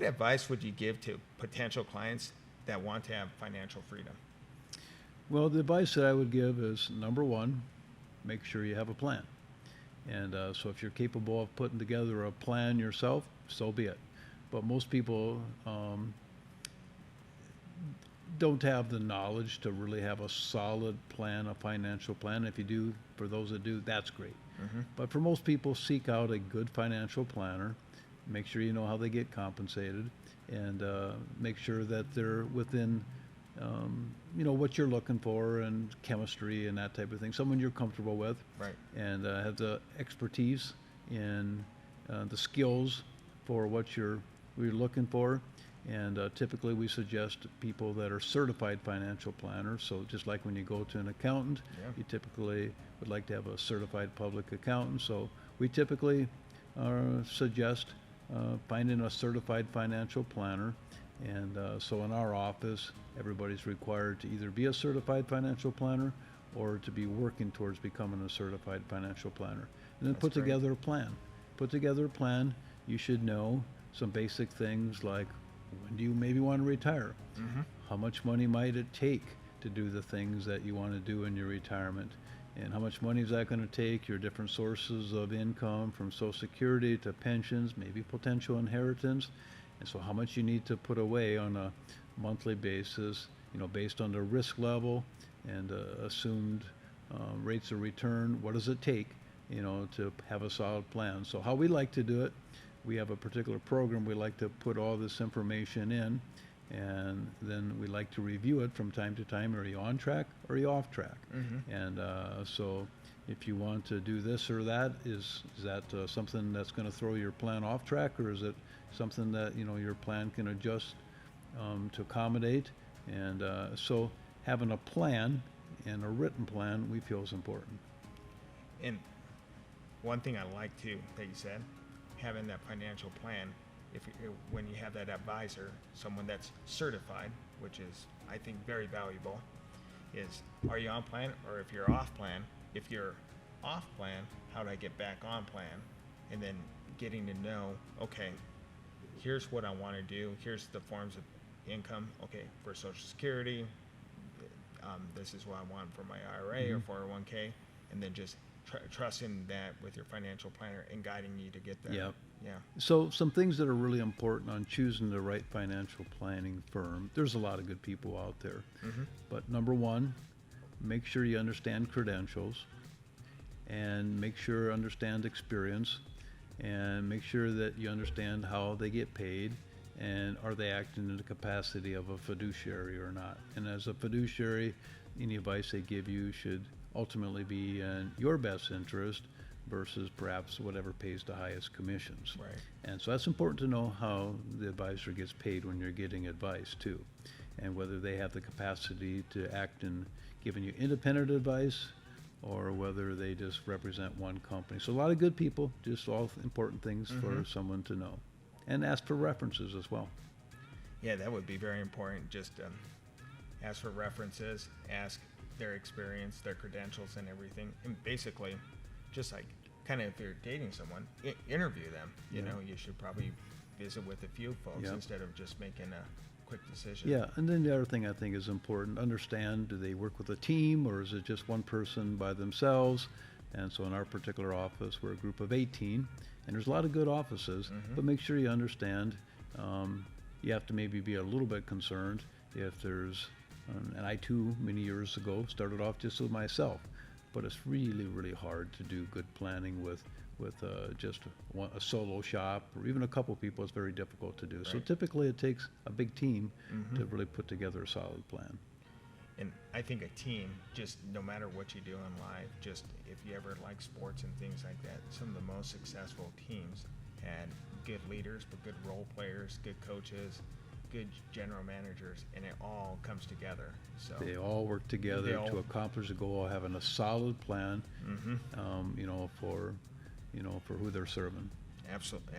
what advice would you give to potential clients that want to have financial freedom? Well, the advice that I would give is, number one, make sure you have a plan. And so if you're capable of putting together a plan yourself, so be it. But most people don't have the knowledge to really have a solid plan, a financial plan. If you do, for those that do, that's great. But for most people, seek out a good financial planner. Make sure you know how they get compensated, and make sure that they're within what you're looking for, and chemistry and that type of thing. Someone you're comfortable with, Right. and have the expertise in the skills for what you're looking for. And typically we suggest people that are certified financial planners. So just like when you go to an accountant, you typically would like to have a certified public accountant. So we typically suggest finding a certified financial planner. And so in our office, everybody's required to either be a certified financial planner or to be working towards becoming a certified financial planner. And then That's put great. together a plan. Put together a plan. You should know some basic things like, when do you maybe want to retire? How much money might it take to do the things that you want to do in your retirement? And how much money is that going to take? Your different sources of income, from Social Security to pensions, maybe potential inheritance. And so how much you need to put away on a monthly basis, based on the risk level and assumed rates of return. What does it take, to have a solid plan? So how we like to do it, we have a particular program. We like to put all this information in, and then we like to review it from time to time. Are you on track or are you off track? And so if you want to do this or that, is that something that's going to throw your plan off track, or is it something that your plan can adjust to accommodate? And so having a plan, and a written plan, we feel is important. And one thing I like too that you said, having that financial plan, when you have that advisor, someone that's certified, which is, I think, very valuable, is, are you on plan? Or if you're off plan, if you're off plan, how do I get back on plan? And then getting to know, okay, here's what I want to do, here's the forms of income, okay, for Social Security, this is what I want for my IRA or 401k, and then just trusting that with your financial planner and guiding you to get there. Yeah. So some things that are really important on choosing the right financial planning firm. There's a lot of good people out there, but number one, make sure you understand credentials, and make sure you understand experience, and make sure that you understand how they get paid, and are they acting in the capacity of a fiduciary or not. And as a fiduciary, any advice they give you should ultimately be in your best interest versus perhaps whatever pays the highest commissions. Right. And so that's important to know, how the advisor gets paid when you're getting advice too, and whether they have the capacity to act in giving you independent advice, or whether they just represent one company. So a lot of good people, just all important things for someone to know. And ask for references as well. Yeah, that would be very important. Just ask for references, ask their experience, their credentials, and everything. And basically, just like kind of if you're dating someone, interview them. You know, you should probably visit with a few folks instead of just making a quick decision. Yeah, and then the other thing I think is important, understand, do they work with a team, or is it just one person by themselves? And so in our particular office, we're a group of 18, and there's a lot of good offices, but make sure you understand, you have to maybe be a little bit concerned if there's, and I too, many years ago, started off just with myself, but it's really, really hard to do good planning with just a solo shop, or even a couple people. It's very difficult to do. Right. So typically it takes a big team to really put together a solid plan. And I think a team, just no matter what you do in life, just if you ever like sports and things like that, some of the most successful teams had good leaders, but good role players, good coaches, good general managers, and it all comes together. So they all work together to accomplish the goal of having a solid plan, for who they're serving. Absolutely.